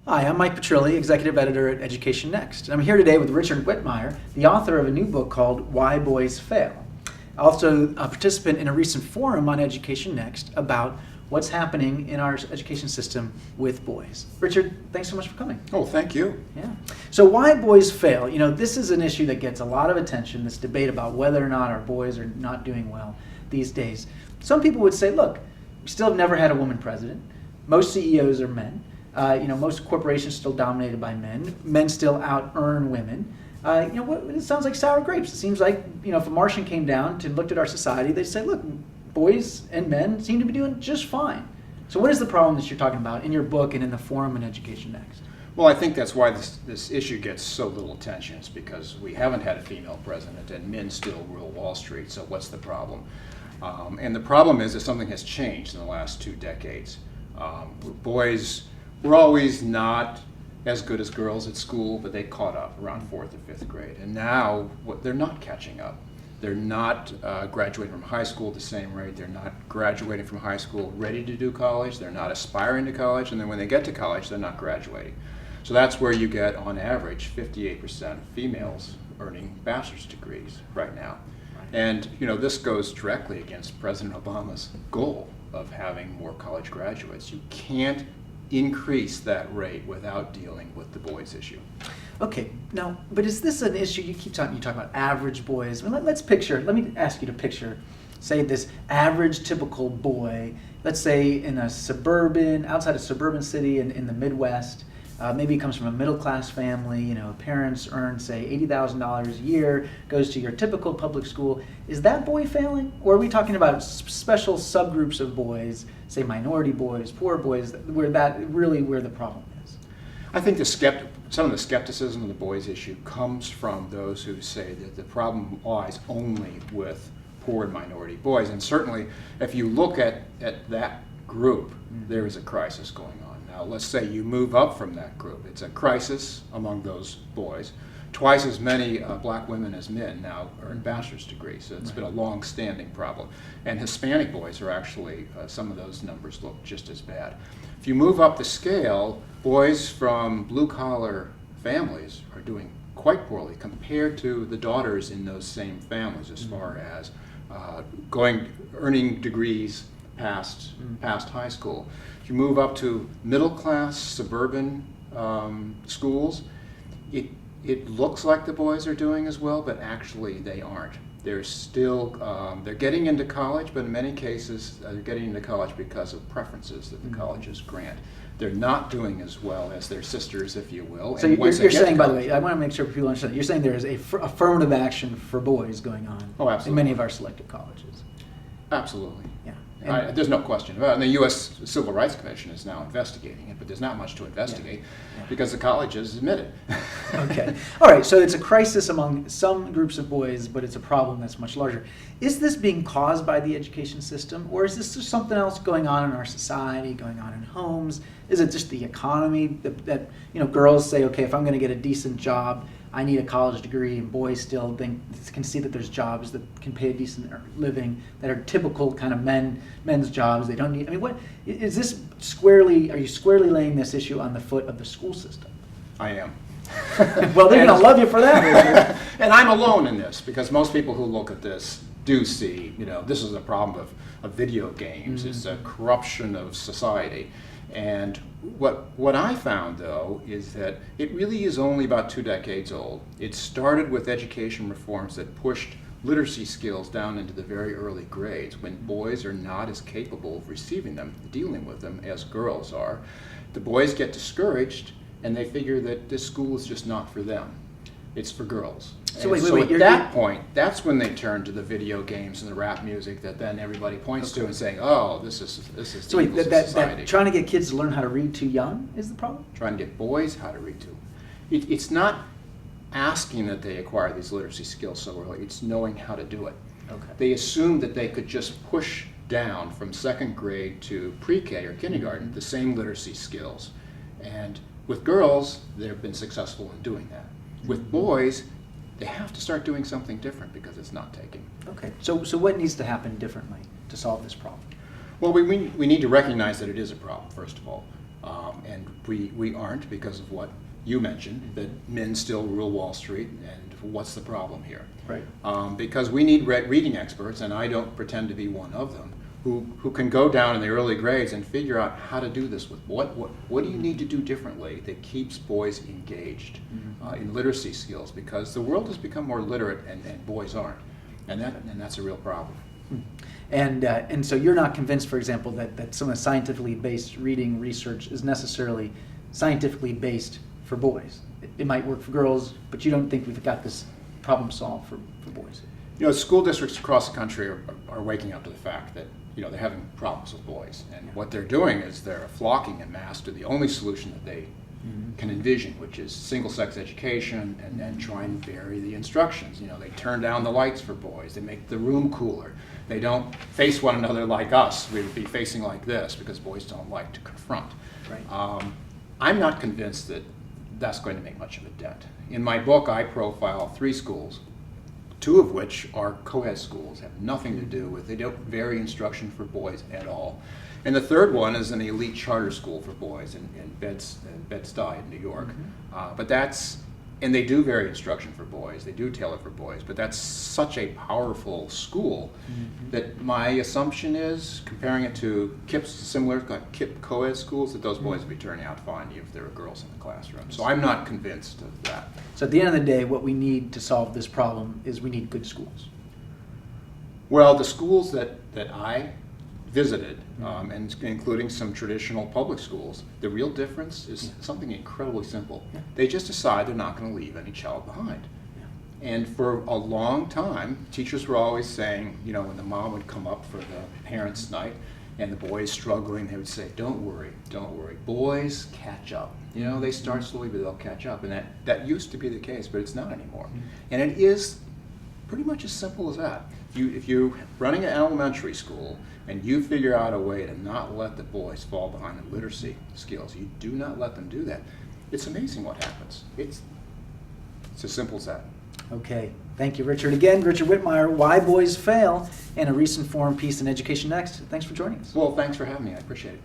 Hi, I'm Mike Petrilli, Executive Editor at EducationNext. And I'm here today with Richard Whitmire, the author of a new book called Why Boys Fail. Also a participant in a recent forum on EducationNext about what's happening in our education system with boys. Richard, thanks so much for coming. Oh, thank you. Yeah. So why boys fail? You know, this is an issue that gets a lot of attention, this debate about whether or not our boys are not doing well these days. Some people would say, look, we still have never had a woman president. Most CEOs are men. Most corporations still dominated by men. Men still out-earn women. It sounds like sour grapes. It seems like, if a Martian came down and looked at our society, they'd say, look, boys and men seem to be doing just fine. So what is the problem that you're talking about in your book and in the forum in EducationNext? Well, I think that's why this issue gets so little attention. It's because we haven't had a female president and men still rule Wall Street. So what's the problem? And the problem is that something has changed in the last 2 decades. Boys were always not as good as girls at school, but they caught up around 4th or 5th grade. And now they're not catching up. They're not graduating from high school at the same rate. They're not graduating from high school ready to do college. They're not aspiring to college. And then when they get to college, they're not graduating. So that's where you get, on average, 58% of females earning bachelor's degrees right now. And this goes directly against President Obama's goal of having more college graduates. You can't increase that rate without dealing with the boys issue. Okay, now, but is this an issue? You talk about average boys. I mean, let me ask you to picture, say, this average typical boy, let's say in outside a suburban city in the Midwest. Maybe he comes from a middle-class family, parents earn, say, $80,000 a year, goes to your typical public school. Is that boy failing? Or are we talking about special subgroups of boys, say minority boys, poor boys, where the problem is? I think some of the skepticism of the boys issue comes from those who say that the problem lies only with poor and minority boys. And certainly, if you look at that group, there is a crisis going on. Now, let's say you move up from that group. It's a crisis among those boys. Twice as many black women as men now earn bachelor's degrees. So it's been a long-standing problem. And Hispanic boys are actually, some of those numbers look just as bad. If you move up the scale, boys from blue-collar families are doing quite poorly compared to the daughters in those same families as far as earning degrees past high school. If you move up to middle-class suburban schools, it looks like the boys are doing as well, but actually they aren't. They're still they're getting into college, but in many cases they're getting into college because of preferences that the colleges grant. They're not doing as well as their sisters, if you will. So you're saying, by the way, I want to make sure people understand, you're saying there is affirmative action for boys going on in many of our selective colleges. Absolutely. Yeah. There's no question about it. And the U.S. Civil Rights Commission is now investigating it, but there's not much to investigate because the colleges admit it. Okay. All right. So it's a crisis among some groups of boys, but it's a problem that's much larger. Is this being caused by the education system, or is this just something else going on in our society, going on in homes? Is it just the economy that girls say, okay, if I'm going to get a decent job, I need a college degree, and boys still can see that there's jobs that can pay a decent living that are typical kind of men's jobs. They don't need. I mean, what is this squarely? Are you squarely laying this issue on the foot of the school system? I am. Well, they're going to love you for that. And I'm alone in this because most people who look at this do see, this is a problem of video games. Mm-hmm. It's a corruption of society. And what I found, though, is that it really is only about 2 decades old. It started with education reforms that pushed literacy skills down into the very early grades when boys are not as capable of receiving them, dealing with them, as girls are. The boys get discouraged, and they figure that this school is just not for them. It's for girls. So at that point, that's when they turn to the video games and the rap music that then everybody points to and saying, "Oh, this is so the evils of society." That trying to get kids to learn how to read too young is the problem? Trying to get boys how to read too. It's not asking that they acquire these literacy skills so early. It's knowing how to do it. Okay. They assume that they could just push down from 2nd grade to pre-K or kindergarten the same literacy skills, and with girls, they've been successful in doing that. With boys, they have to start doing something different because it's not taking. Okay. So what needs to happen differently to solve this problem? Well, we need to recognize that it is a problem, first of all. And we aren't because of what you mentioned, that men still rule Wall Street, and what's the problem here? Right. Because we need reading experts, and I don't pretend to be one of them, who can go down in the early grades and figure out how to do this with what do you need to do differently that keeps boys engaged in literacy skills, because the world has become more literate and boys aren't, and that's a real problem. And so you're not convinced, for example, that some of the scientifically based reading research is necessarily scientifically based for boys. It might work for girls, but you don't think we've got this problem solved for boys. You know, school districts across the country are waking up to the fact that, you know, they're having problems with boys, and what they're doing is they're flocking en masse to the only solution that they can envision, which is single-sex education, and then try and vary the instructions. You know, they turn down the lights for boys, they make the room cooler, they don't face one another like us. We would be facing like this because boys don't like to confront. Right. I'm not convinced that that's going to make much of a dent. In my book, I profile 3 schools, 2 of which are co-ed schools, have nothing to do with, they don't vary instruction for boys at all. And the third one is an elite charter school for boys in Bed-Stuy in New York. But that's, and they do vary instruction for boys, they do tailor for boys, but that's such a powerful school that my assumption is, comparing it to KIPS, similar KIP co-ed schools, that those boys would be turning out fine if there were girls in the classroom. So I'm not convinced of that. So at the end of the day, what we need to solve this problem is we need good schools. Well, the schools that I visited, and including some traditional public schools, the real difference is something incredibly simple. They just decide they're not going to leave any child behind. And for a long time, teachers were always saying, you know, when the mom would come up for the parents' night and the boys struggling, they would say, don't worry, boys catch up. You know, they start slowly, but they'll catch up. And that used to be the case, but it's not anymore. And it is pretty much as simple as that. If you're running an elementary school and you figure out a way to not let the boys fall behind in literacy skills, you do not let them do that, it's amazing what happens. It's as simple as that. Okay, thank you, Richard. Again, Richard Whitmire, Why Boys Fail, and a recent forum piece in Education Next. Thanks for joining us. Well, thanks for having me. I appreciate it.